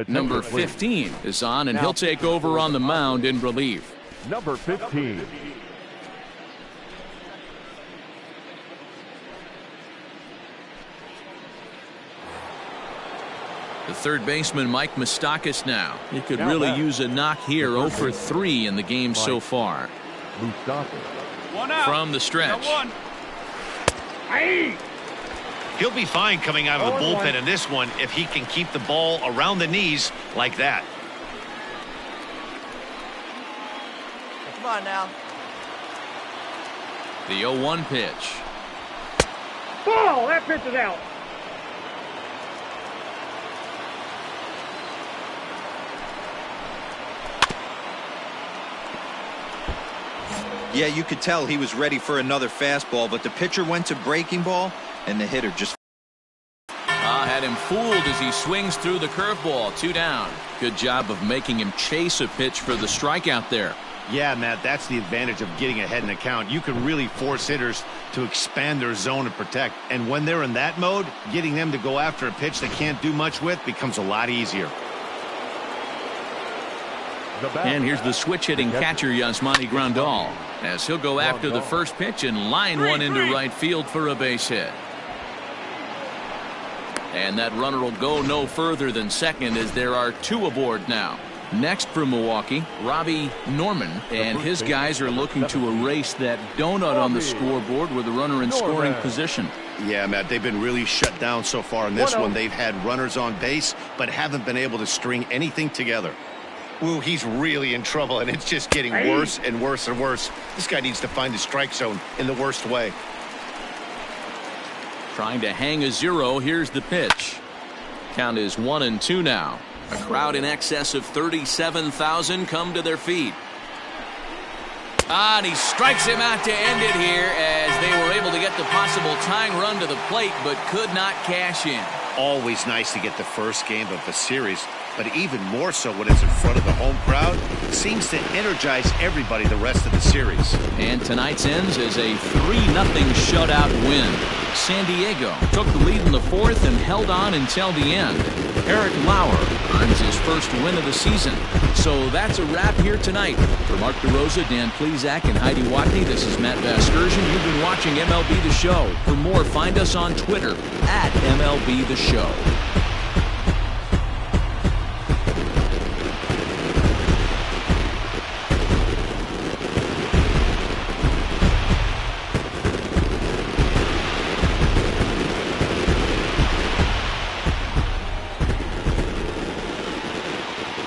Number 15 is on, and he'll take over on the mound in relief. Number 15. The third baseman, Mike Moustakas, now. He could really use a knock here. 0 for 3 in the game so far. From the stretch. He'll be fine coming out of the bullpen in this one if he can keep the ball around the knees like that. Come on now. The 0-1 pitch. Ball! That pitch is out. Yeah, you could tell he was ready for another fastball, but the pitcher went to breaking ball, and the hitter just Had him fooled as he swings through the curveball. 2 down. Good job of making him chase a pitch for the strikeout there. Yeah, Matt, that's the advantage of getting ahead in the count. You can really force hitters to expand their zone and protect. And when they're in that mode, getting them to go after a pitch they can't do much with becomes a lot easier. And here's the switch-hitting catcher, Yasmani Grandal, as he'll go after the first pitch and line one into right field for a base hit. And that runner will go no further than second, as there are 2 aboard now. Next for Milwaukee, Robbie Norman, and his guys are looking to erase that donut on the scoreboard with a runner in scoring position. Yeah, Matt, they've been really shut down so far in this one. They've had runners on base, but haven't been able to string anything together. Ooh, he's really in trouble, and it's just getting worse and worse and worse. This guy needs to find the strike zone in the worst way. Trying to hang a 0. Here's the pitch. Count is 1-2 now. A crowd in excess of 37,000 come to their feet. And he strikes him out to end it here, as they were able to get the possible tying run to the plate, but could not cash in. Always nice to get the first game of the series, but even more so when it's in front of the home crowd. Seems to energize everybody the rest of the series. And tonight's ends is a 3-0 shutout win. San Diego took the lead in the 4th and held on until the end. Eric Lauer earns his first win of the season. So that's a wrap here tonight. For Mark DeRosa, Dan Plesac, and Heidi Watney, this is Matt Vasgersian. You've been watching MLB The Show. For more, find us on Twitter at MLB The Show.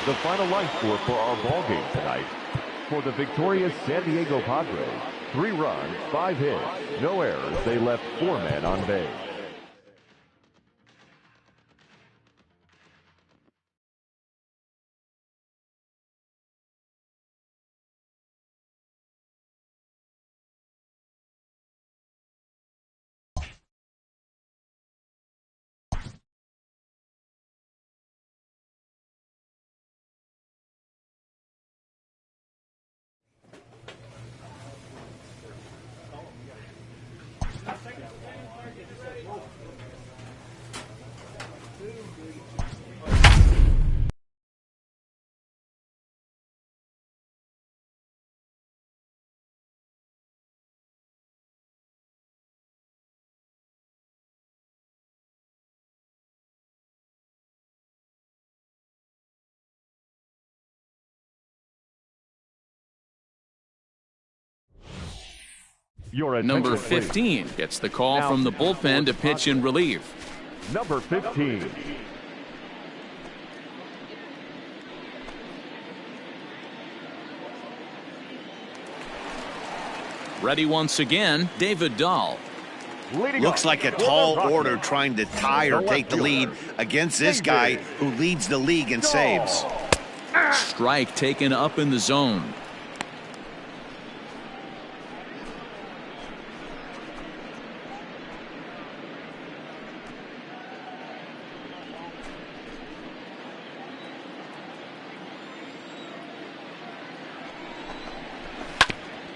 The final line score for our ball game tonight. For the victorious San Diego Padres, 3 runs, 5 hits, no errors. They left 4 men on base. Number 15 gets the call from the bullpen to pitch in relief. Number 15. Ready once again, David Dahl. Looks like a tall order trying to tie or take the lead against this guy who leads the league in saves. Strike taken up in the zone.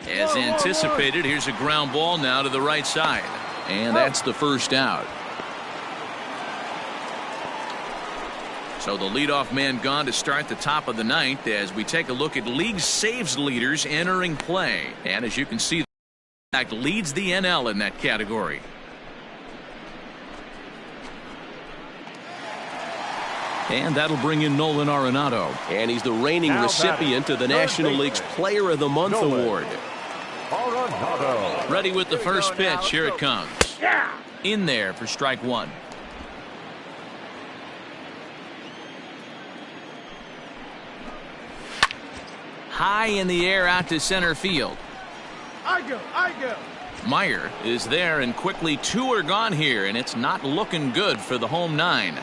As anticipated, here's a ground ball now to the right side. And that's the first out. So the leadoff man gone to start the top of the ninth as we take a look at league saves leaders entering play. And as you can see, that leads the NL in that category. And that'll bring in Nolan Arenado. And he's the reigning recipient of the National League's Player of the Month award. Ready with the first pitch. Here it comes. In there for strike one. High in the air out to center field. I go. Meyer is there, and quickly two are gone here, and it's not looking good for the home nine.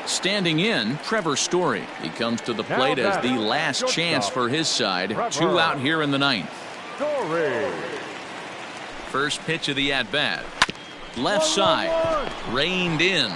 Standing in, Trevor Story. He comes to the plate as the last chance for his side. Two out here in the ninth. First pitch of the at-bat. Left side. Reined in.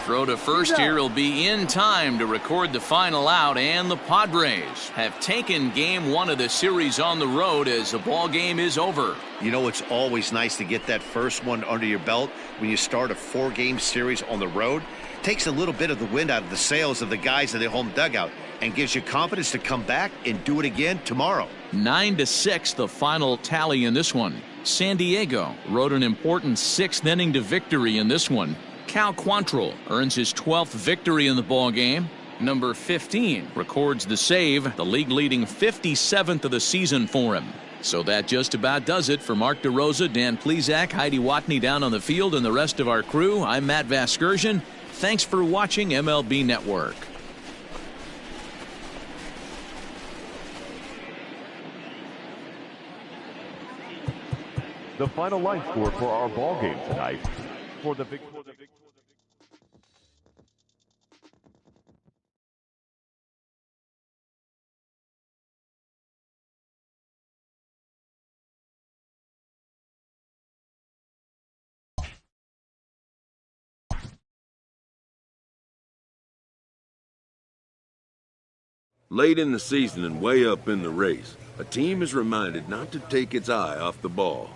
Throw to first here will be in time to record the final out, and the Padres have taken game one of the series on the road as the ball game is over. You know, it's always nice to get that first one under your belt when you start a 4-game series on the road. Takes a little bit of the wind out of the sails of the guys in the home dugout and gives you confidence to come back and do it again tomorrow. 9-6 the final tally in this one. San Diego rode an important 6th inning to victory in this one. Cal Quantrill earns his 12th victory in the ball game. Number 15 records the save, the league leading 57th of the season for him. So that just about does it for Mark DeRosa, Dan Plesac, Heidi Watney down on the field, and the rest of our crew. I'm Matt Vasgersian. Thanks for watching MLB Network. The final line score for our ball game tonight. For the Late in the season and way up in the race, a team is reminded not to take its eye off the ball.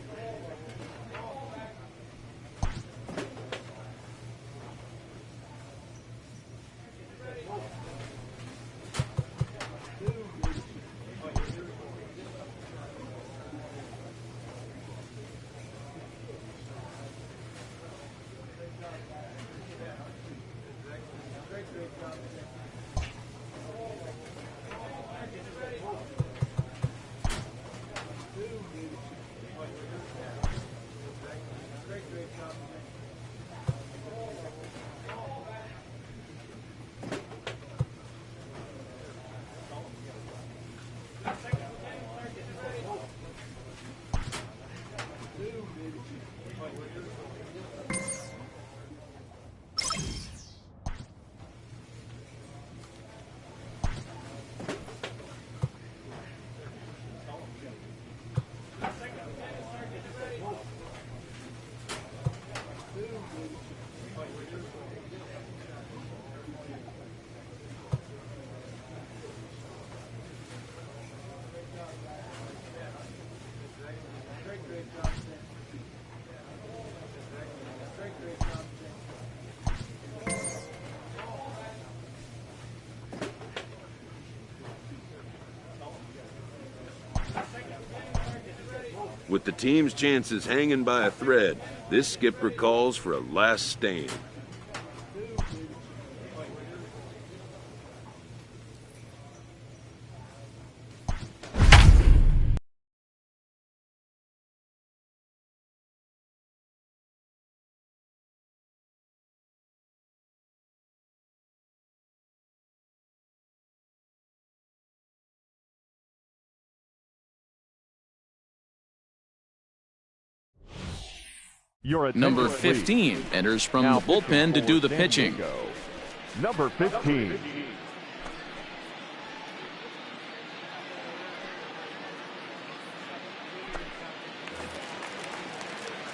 With the team's chances hanging by a thread, this skipper calls for a last stand. Number 15 enters from the bullpen to do the pitching. Number 15.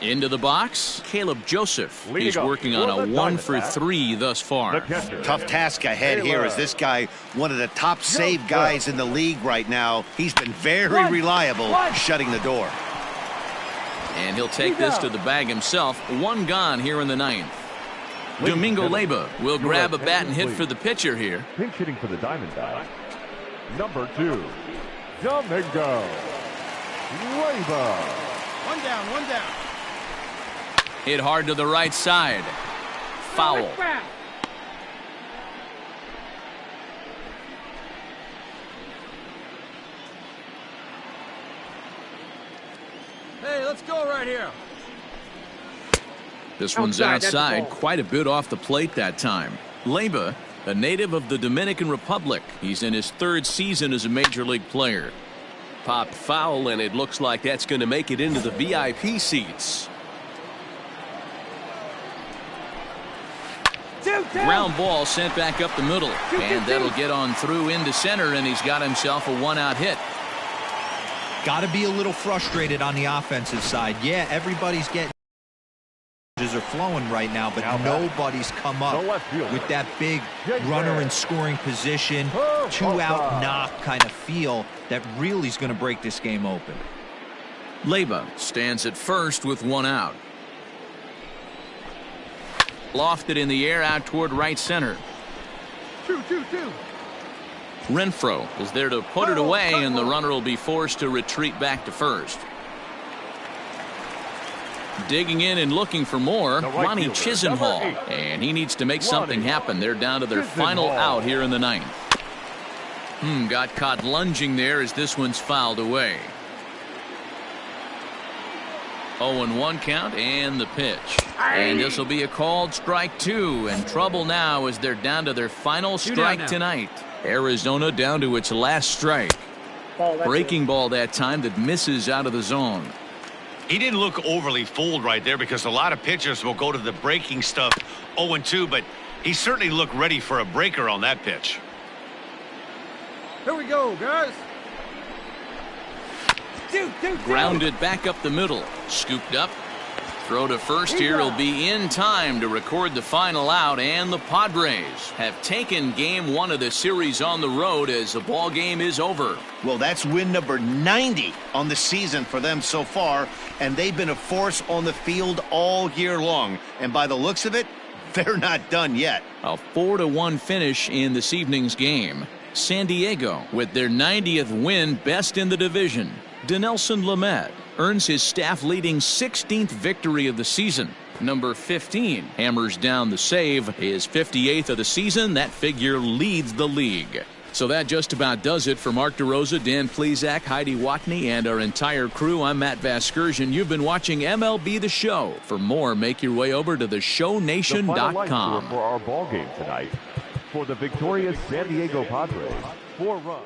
Into the box, Caleb Joseph. He's working on a 1-for-3 thus far. Tough task ahead here as this guy, one of the top save guys in the league right now. He's been very reliable shutting the door. And he'll take this to the bag himself. One gone here in the ninth. Domingo Leyba will grab a bat and hit for the pitcher here. Pinch hitting for the Diamondbacks. Number 2, Domingo Leyba. One down, one down. Hit hard to the right side. Foul. Hey, let's go right here. This one's outside, quite a bit off the plate that time. Leyba, a native of the Dominican Republic. He's in his 3rd season as a major league player. Popped foul, and it looks like that's going to make it into the VIP seats. Ground ball sent back up the middle, and that'll get on through into center, and he's got himself a 1-out hit. Got to be a little frustrated on the offensive side. Yeah, everybody's getting are flowing right now, but nobody's come up with that big runner in scoring position, 2-out knock kind of feel that really is going to break this game open. Leyba stands at first with 1 out. Lofted in the air out toward right center. 2-2-2. Renfroe is there to put it away, and the runner will be forced to retreat back to first. Digging in and looking for more, Ronnie Chisenhall, and he needs to make something happen. They're down to their final out here in the 9th. Got caught lunging there as this one's fouled away. 0-1 count and the pitch. And this will be a called strike 2, and trouble now as they're down to their final strike tonight. Arizona down to its last strike. Breaking ball that time that misses out of the zone. He didn't look overly fooled right there because a lot of pitchers will go to the breaking stuff 0-2, but he certainly looked ready for a breaker on that pitch. Here we go, guys. Grounded back up the middle. Scooped up. Throw to first here will be in time to record the final out, and the Padres have taken game 1 of the series on the road as the ball game is over. Well, that's win number 90 on the season for them so far, and they've been a force on the field all year long. And by the looks of it, they're not done yet. A 4-1 finish in this evening's game. San Diego with their 90th win, best in the division. Dinelson Lamet earns his staff-leading 16th victory of the season. Number 15 hammers down the save, his 58th of the season. That figure leads the league. So that just about does it for Mark DeRosa, Dan Plesac, Heidi Watney, and our entire crew. I'm Matt Vasgersian. You've been watching MLB The Show. For more, make your way over to theshownation.com. For our ball game tonight, for the victorious San Diego Padres, 4 runs.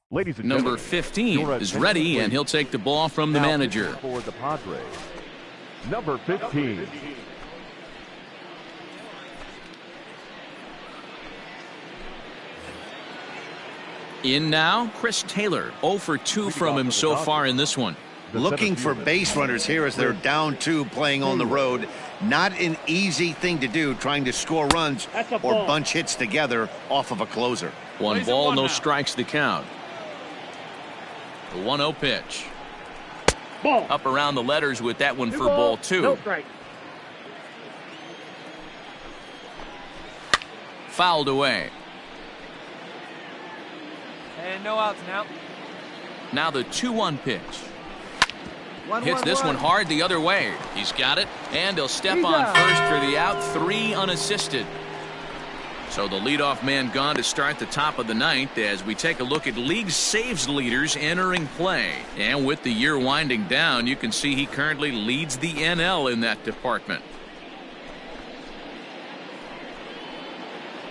Ladies and Number gentlemen, 15 is ready, and he'll take the ball from the manager. For the Padres, number 15. In now, Chris Taylor. 0 for 2 from him so far in this one. Looking for base runners here as they're down 2 playing on the road. Not an easy thing to do, trying to score runs or bunch hits together off of a closer. 1 ball, no strikes the count. The 1-0 pitch. Ball. Up around the letters with that one for ball 2. No strike. Fouled away. And no outs now. Now the 2-1 pitch. Hits this one hard the other way. He's got it, and he'll step on first for the out. 3 unassisted. So the leadoff man gone to start the top of the 9th as we take a look at league saves leaders entering play. And with the year winding down, you can see he currently leads the NL in that department.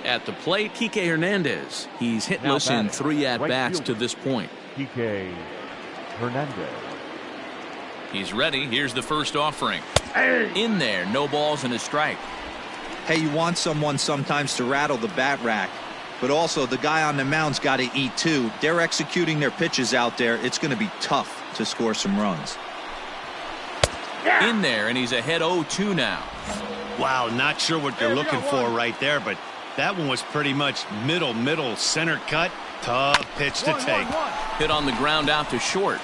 At the plate, Kike Hernandez. He's hitless in 3 at-bats to this point. Kike Hernandez. He's ready. Here's the first offering. In there, no balls and a strike. Hey, you want someone sometimes to rattle the bat rack, but also the guy on the mound's got to eat too. They're executing their pitches out there. It's going to be tough to score some runs. In there, and he's ahead 0-2 now. Wow, not sure what they're looking for right there, but that one was pretty much middle, center cut. Tough pitch to take. Hit on the ground out to short.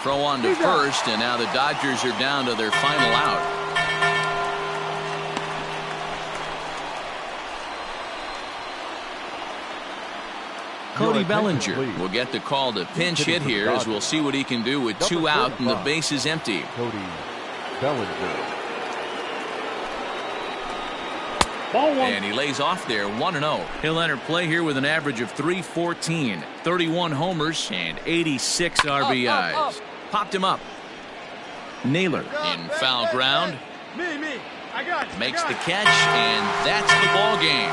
Throw on to first, and now the Dodgers are down to their final out. Cody Bellinger will get the call to pinch hit here as we'll see what he can do with 2 out and the base is empty. Cody Bellinger. And he lays off there 1-0. He'll enter play here with an average of .314, 31 homers, and 86 RBIs. Popped him up. Naylor in foul ground. Me. I got it. Makes the catch, and that's the ball game.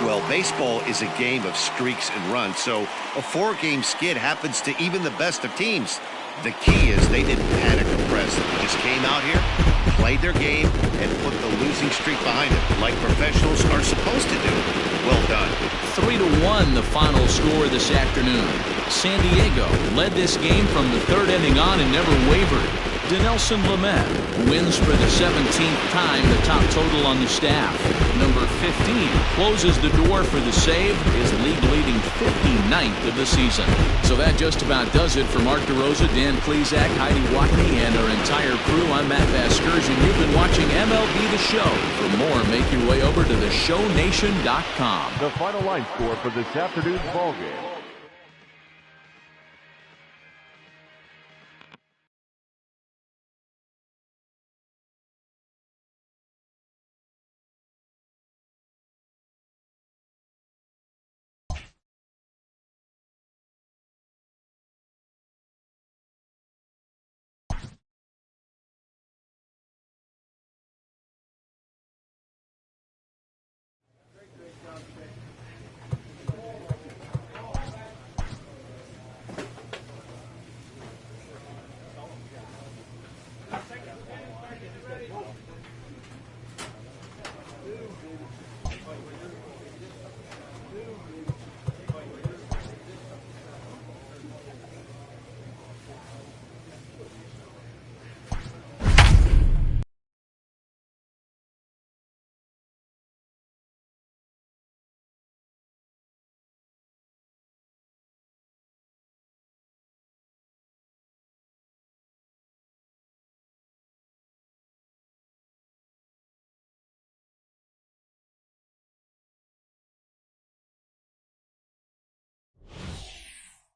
Well, baseball is a game of streaks and runs, so a 4-game skid happens to even the best of teams. The key is they didn't panic or press. They just came out here, played their game, and put the losing streak behind it, like professionals are supposed to do. Well done. 3-1 the final score this afternoon. San Diego led this game from the 3rd inning on and never wavered. Dinelson Lamet wins for the 17th time, the top total on the staff. Number 15 closes the door for the save, his league-leading 59th of the season. So that just about does it for Mark DeRosa, Dan Plesac, Heidi Watney, and our entire crew. I'm Matt Vasgersian. You've been watching MLB The Show. For more, make your way over to theshownation.com. The final line score for this afternoon's ballgame.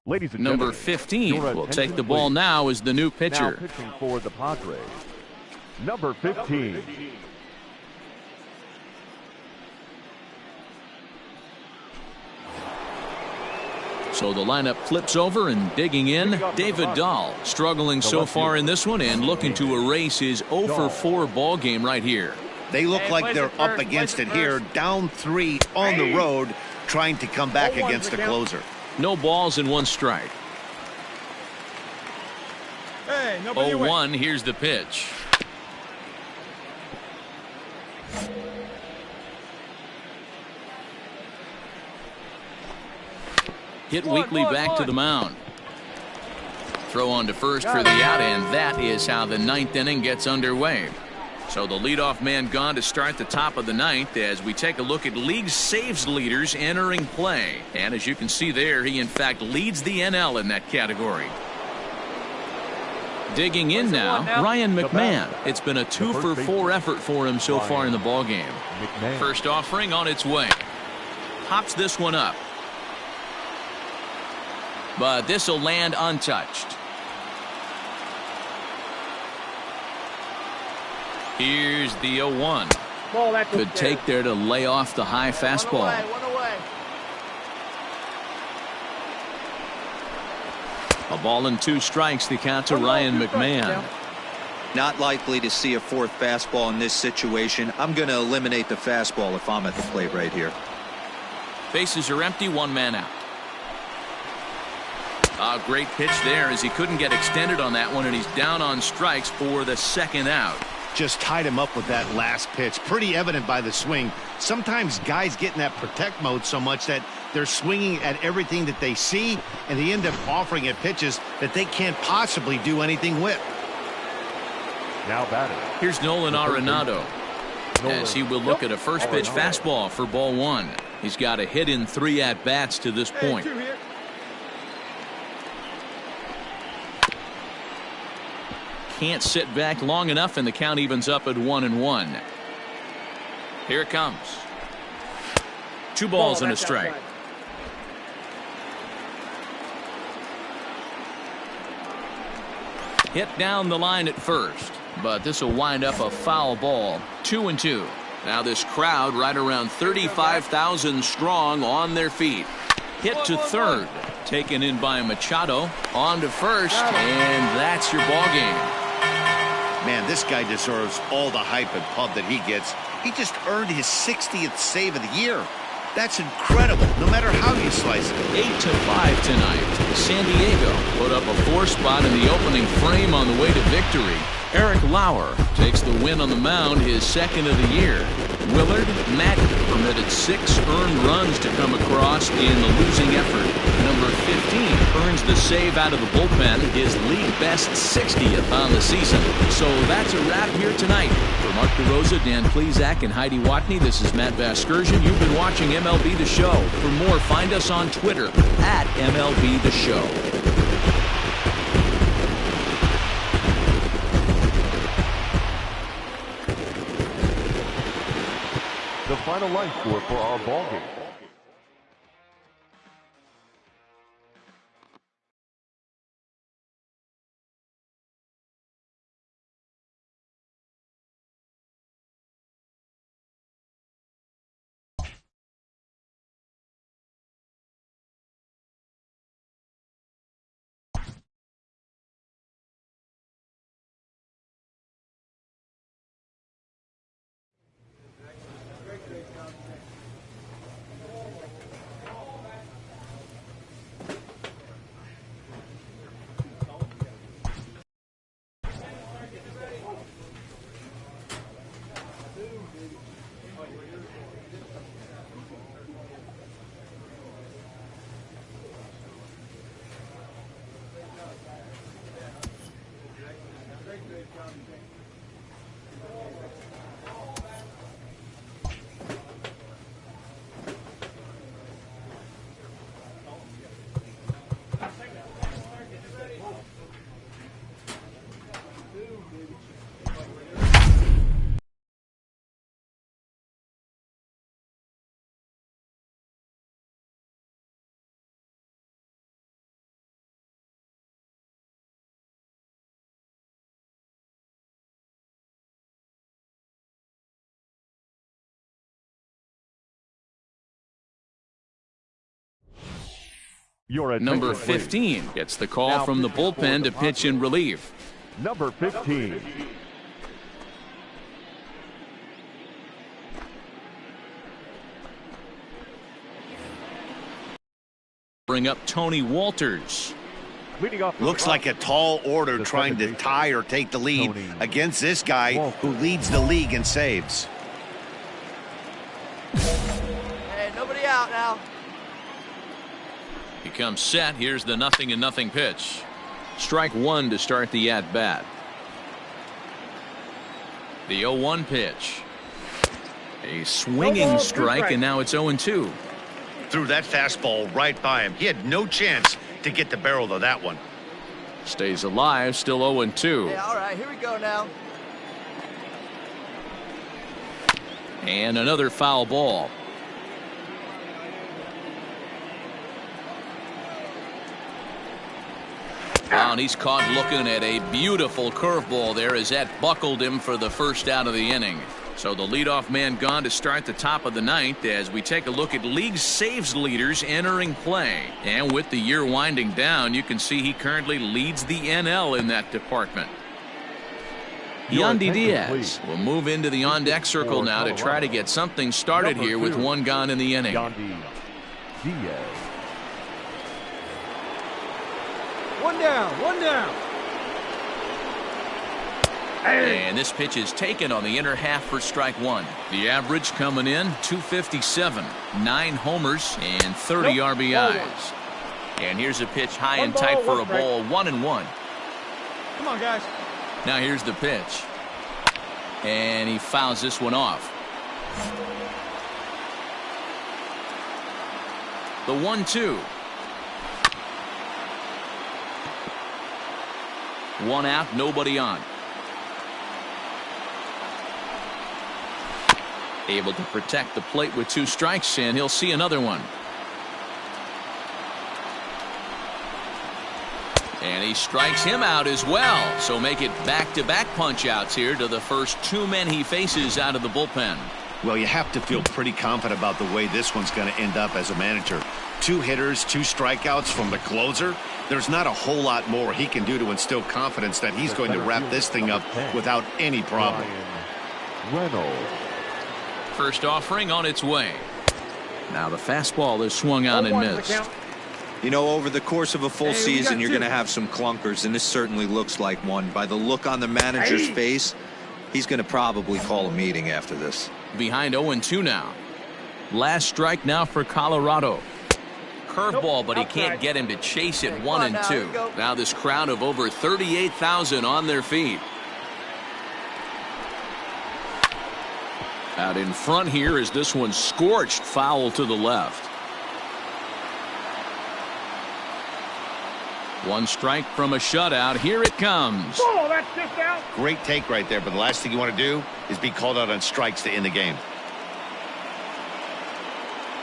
Ladies and Number gentlemen, 15 will take the ball now as the new pitcher. Now pitching for the Padres, number 15. So the lineup flips over, and digging in, David Dahl, struggling so far in this one and looking to erase his 0-for-4 ball game right here. They look like they're up against it here, down 3 on the road, trying to come back against the closer. No balls and 1 strike. Hey, 0-1, here's the pitch. Hit weakly back to the mound. Throw on to first for the out, and that is how the 9th inning gets underway. So the leadoff man gone to start the top of the 9th as we take a look at league saves leaders entering play. And as you can see there, he in fact leads the NL in that category. Digging in now, Ryan McMahon. It's been a 2-for-4 effort for him so far in the ballgame. First offering on its way. Pops this one up. but this will land untouched. Here's the 0-1. Good take there to lay off the high fastball. One away. A ball and 2 strikes, the count to Ryan McMahon. Not likely to see a 4th fastball in this situation. I'm going to eliminate the fastball if I'm at the plate right here. Bases are empty, 1 man out. A great pitch there as he couldn't get extended on that one, and he's down on strikes for the 2nd out. Just tied him up with that last pitch. Pretty evident by the swing. Sometimes guys get in that protect mode so much that they're swinging at everything that they see, and they end up offering it pitches that they can't possibly do anything with. Now batting. Here's Nolan Arenado as he will look at a first pitch fastball for ball 1. He's got a hit in 3 at-bats to this point. Can't sit back long enough, and the count evens up at 1-1. Here it comes. 2 balls and a strike. Hit down the line at first, but this will wind up a foul ball. 2-2. Now this crowd right around 35,000 strong on their feet. Hit to third, taken in by Machado. On to first, and that's your ball game. Man, this guy deserves all the hype and pub that he gets. He just earned his 60th save of the year. That's incredible, no matter how you slice it. 8-5 tonight. San Diego put up a 4 spot in the opening frame on the way to victory. Eric Lauer takes the win on the mound, his 2nd of the year. Willard Matt permitted 6 earned runs to come across in the losing effort. Number 15 earns the save out of the bullpen, his league best 60th on the season. So that's a wrap here tonight. For Mark DeRosa, Dan Plesac, and Heidi Watney, this is Matt Vasgersian. You've been watching MLB The Show. For more, find us on Twitter at MLB The Show. The final line score for our ball game. Number 15 gets the call from the bullpen to pitch in relief. Number 15. Bring up Tony Walters. Looks like a tall order trying to tie or take the lead against this guy who leads the league in saves. Hey, nobody out now. He comes set. Here's the 0-0 pitch. Strike 1 to start the at-bat. The 0-1 pitch. A swinging strike, and now it's 0-2. Threw that fastball right by him. He had no chance to get the barrel of that one. Stays alive, still 0-2. Hey, all right, here we go now. And another foul ball. Oh, and he's caught looking at a beautiful curveball there as that buckled him for the first out of the inning. So the leadoff man gone to start the top of the ninth as we take a look at league saves leaders entering play. And with the year winding down, you can see he currently leads the NL in that department. Yandy Diaz will move into the on-deck circle now to try to get something started here with one gone in the inning. Yandy Diaz. One down, one down. And this pitch is taken on the inner half for strike one. The average coming in 257, 9 homers and 30 RBIs. And here's a pitch high and tight for a ball, 1-1. Come on, guys. Now here's the pitch. And he fouls this one off. The 1-2. One out, nobody on. Able to protect the plate with 2 strikes, and he'll see another one. And he strikes him out as well. So make it back-to-back punch-outs here to the first 2 men he faces out of the bullpen. Well, you have to feel pretty confident about the way this one's going to end up as a manager. 2 hitters, 2 strikeouts from the closer. There's not a whole lot more he can do to instill confidence that he's going to wrap this thing up without any problem. Reynolds. First offering on its way. Now the fastball is swung on and missed. You know, over the course of a full season, you're going to have some clunkers, and this certainly looks like one. By the look on the manager's face, he's going to probably call a meeting after this. Behind 0-2 now. Last strike now for Colorado. Curveball, but he can't get him to chase it. 1-2. Now this crowd of over 38,000 on their feet. Out in front here is this one scorched foul to the left. 1 strike from a shutout. Here it comes. Oh, that's just out. Great take right there, but the last thing you want to do is be called out on strikes to end the game.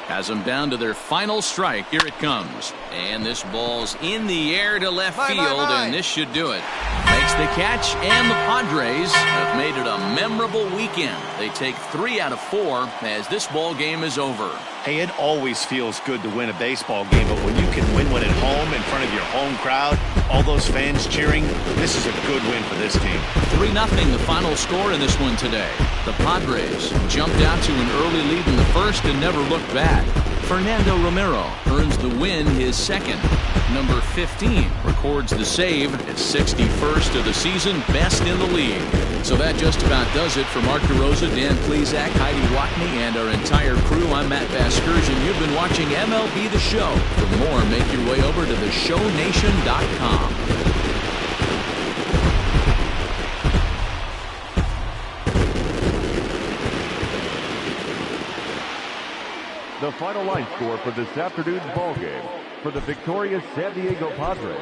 Has them down to their final strike. Here it comes. And this ball's in the air to left field, and this should do it. Makes the catch, and the Padres have made it a memorable weekend. They take 3 out of 4 as this ball game is over. Hey, it always feels good to win a baseball game, but when you can win one at home in front of your home crowd, all those fans cheering, this is a good win for this team. 3-0 the final score in this one today. The Padres jumped out to an early lead in the first and never looked back. Fernando Romero earns the win, his second. Number 15 records the save, his 61st of the season, best in the league. So that just about does it for Mark DeRosa, Dan Plesac, Heidi Watney, and our entire crew. I'm Matt Vasgersian. You've been watching MLB The Show. For more, make your way over to theshownation.com. The final line score for this afternoon's ball game for the victorious San Diego Padres.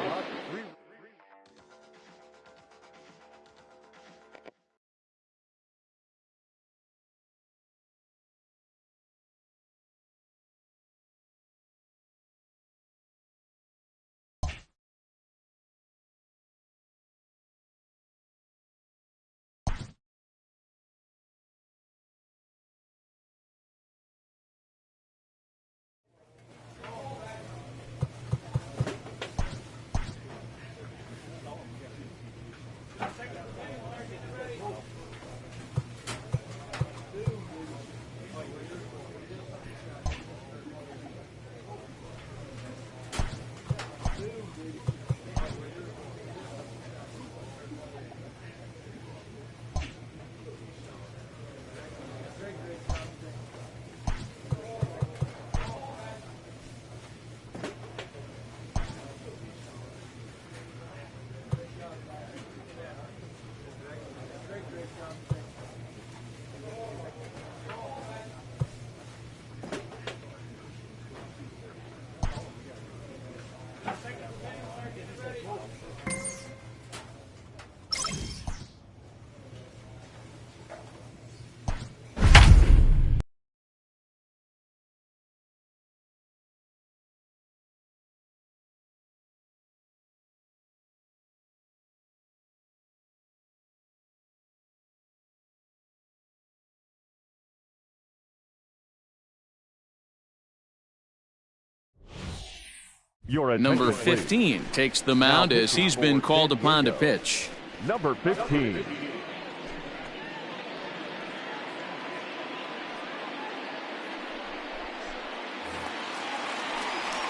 Number 15 takes the mound as he's been called upon to pitch. Number 15.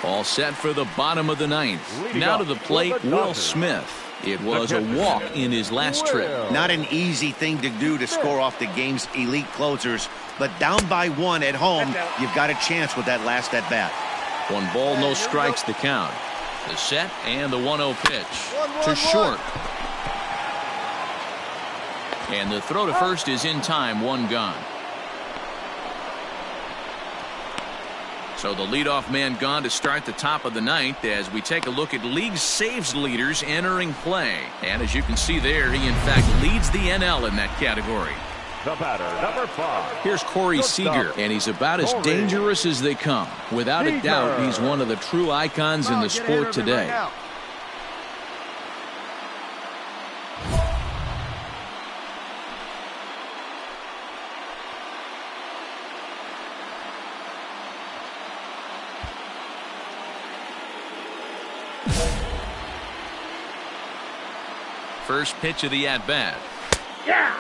All set for the bottom of the ninth. Now to the plate, Will Smith. It was a walk in his last trip. Not an easy thing to do to score off the game's elite closers, but down by one at home, you've got a chance with that last at bat. 1 ball, no strikes the count. The set and the 1-0 pitch to short. And the throw to first is in time, 1 gone. So the leadoff man gone to start the top of the ninth as we take a look at league saves leaders entering play. And as you can see there, he in fact leads the NL in that category. The batter, number 5. Here's Corey Seager, and he's about as dangerous as they come. Without a doubt, he's one of the true icons in the sport today. First pitch of the at-bat. Yeah!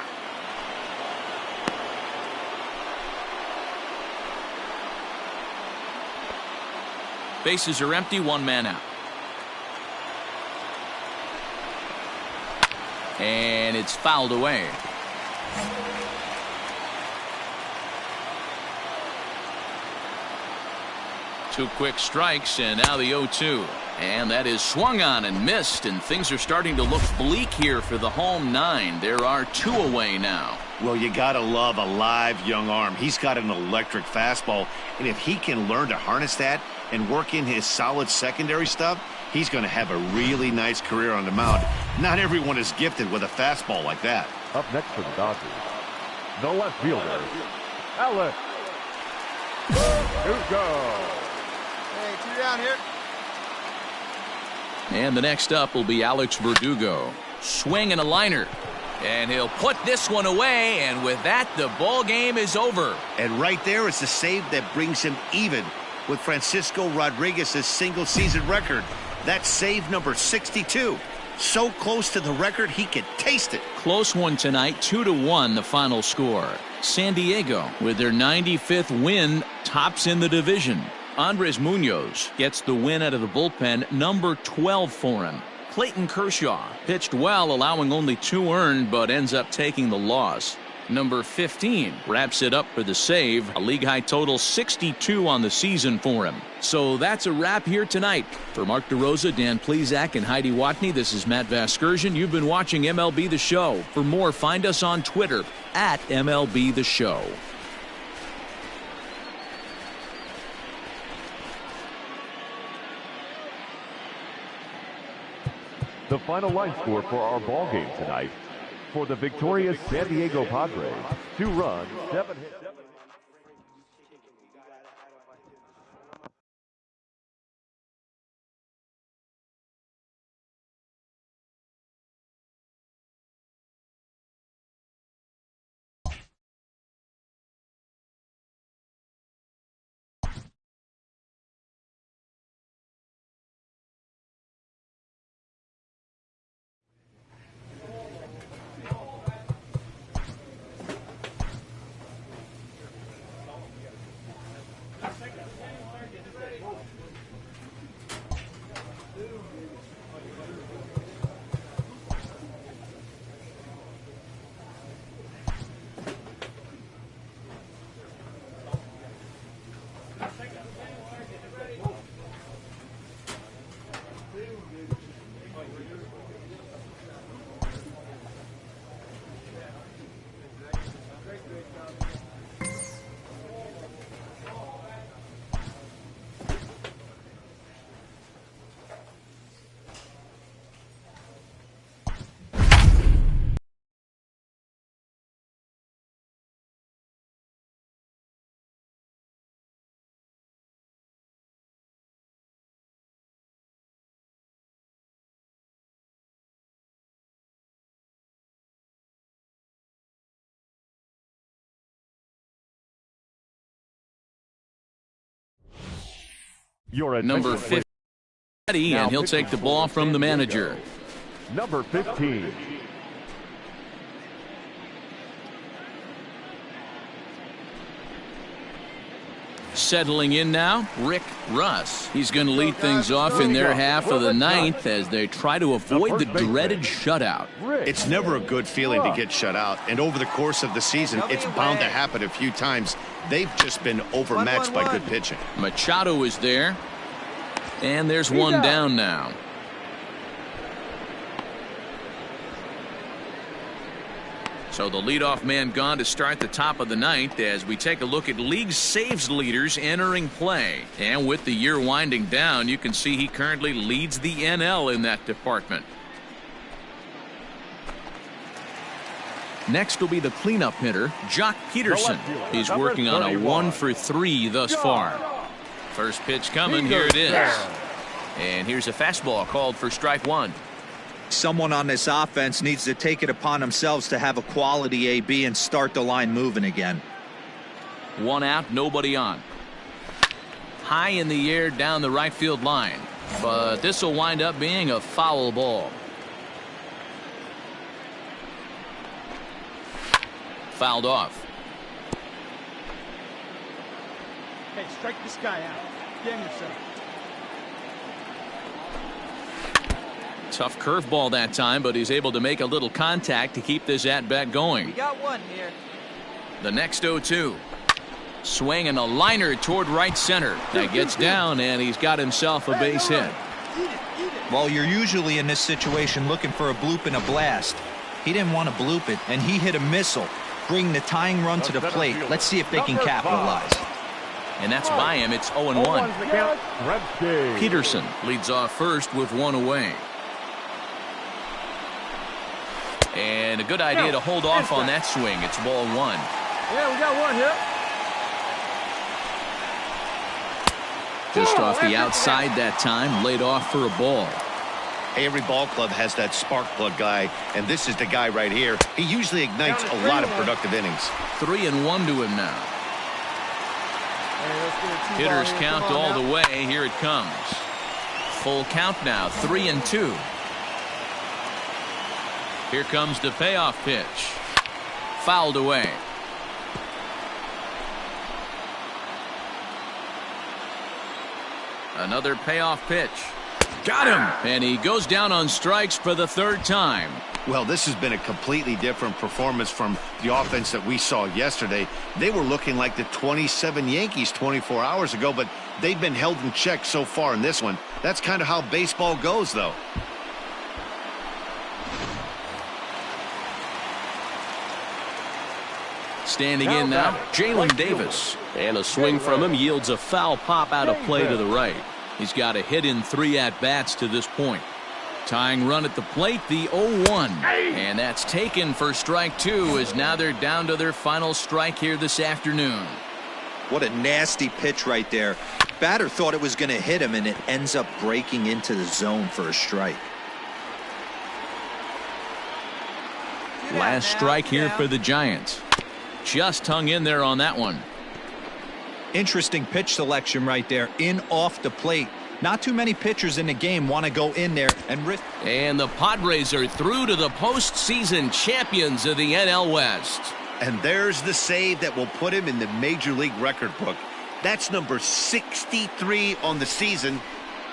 Bases are empty, 1 man out. And it's fouled away. Two quick strikes, and now the 0-2. And that is swung on and missed, and things are starting to look bleak here for the home 9. There are 2 away now. Well, you gotta love a live young arm. He's got an electric fastball, and if he can learn to harness that and work in his solid secondary stuff, he's going to have a really nice career on the mound. Not everyone is gifted with a fastball like that. Up next for the Dodgers, the left fielder, Alex. Hey, 2 down here. And the next up will be Alex Verdugo. Swing and a liner. And he'll put this one away, and with that, the ball game is over. And right there is the save that brings him even with Francisco Rodriguez's single-season record. That's save number 62. So close to the record, he could taste it. Close one tonight, 2-1 the final score. San Diego, with their 95th win, tops in the division. Andres Munoz gets the win out of the bullpen, number 12 for him. Clayton Kershaw pitched well, allowing only 2 earned, but ends up taking the loss. Number 15 wraps it up for the save, a league-high total 62 on the season for him. So that's a wrap here tonight. For Mark DeRosa, Dan Plesac, and Heidi Watney, this is Matt Vasgersian. You've been watching MLB The Show. For more, find us on Twitter at MLB The Show. The final line score for our ball game tonight. For the victorious San Diego Padres, 2 runs, 7 hits. Your Number 15. Ready, and he'll take the ball from the manager. Number 15. Settling in now, Rick Russ. He's going to lead things off in their half of the ninth as they try to avoid the dreaded shutout. It's never a good feeling to get shut out, and over the course of the season, it's bound to happen a few times. They've just been overmatched by good pitching. Machado is there, and there's one down now. So the leadoff man gone to start the top of the ninth as we take a look at league saves leaders entering play. And with the year winding down, you can see he currently leads the NL in that department. Next will be the cleanup hitter, Jock Peterson. He's working on a 1-for-3 thus far. First pitch coming, here it is. And here's a fastball called for strike one. Someone on this offense needs to take it upon themselves to have a quality AB and start the line moving again. One out, nobody on. High in the air down the right field line, but this will wind up being a foul ball. Fouled off. Hey, strike this guy out. Damn yourself. Tough curveball that time, but he's able to make a little contact to keep this at-bat going. We got one here. The next 0-2. Swing and a liner toward right center. That gets down, and he's got himself a base hit. Well, you're usually in this situation looking for a bloop and a blast. He didn't want to bloop it, and he hit a missile, bringing the tying run to the plate. Let's see if they can capitalize. And that's by him. It's 0-1. Peterson leads off first with one away. And a good idea to hold off on that swing. It's ball one. Yeah, we got one here. Just off the outside that time, laid off for a ball. Hey, every ball club has that spark plug guy, and this is the guy right here. He usually ignites a lot of productive innings. 3-1 to him now. Hitters count all the way. Here it comes. Full count now, 3-2. Here comes the payoff pitch. Fouled away. Another payoff pitch. Got him! And he goes down on strikes for the third time. Well, this has been a completely different performance from the offense that we saw yesterday. They were looking like the 27 Yankees 24 hours ago, but they've been held in check so far in this one. That's kind of how baseball goes, though. Standing in now, Jalen Davis. And a swing from him yields a foul pop out of play to the right. He's got a hit in 3 at-bats to this point. Tying run at the plate, the 0-1. And that's taken for strike two, as now they're down to their final strike here this afternoon. What a nasty pitch right there. Batter thought it was going to hit him, and it ends up breaking into the zone for a strike. Last strike here for the Giants. Just hung in there on that one. Interesting pitch selection right there, in off the plate. Not too many pitchers in the game want to go in there and risk. And the Padres are through to the postseason champions of the NL West. And there's the save that will put him in the Major League record book. That's number 63 on the season,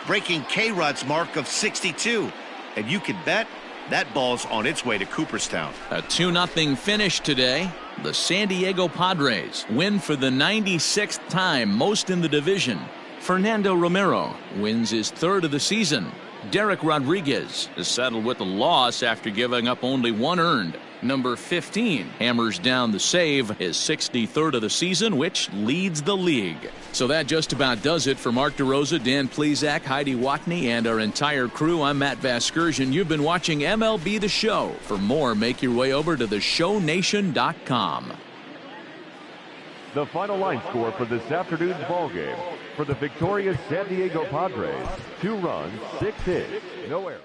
breaking K-Rod's mark of 62. And you can bet that ball's on its way to Cooperstown. A 2-0 finish today. The San Diego Padres win for the 96th time, most in the division. Fernando Romero wins his 3rd of the season. Derek Rodriguez is settled with a loss after giving up only 1 earned. Number 15 hammers down the save, his 63rd of the season, which leads the league. So that just about does it for Mark DeRosa, Dan Plesac, Heidi Watney, and our entire crew. I'm Matt Vasgersian. You've been watching MLB The Show. For more, make your way over to theshownation.com. The final line score for this afternoon's ballgame. For the victorious San Diego Padres, 2 runs, 6 hits, no errors.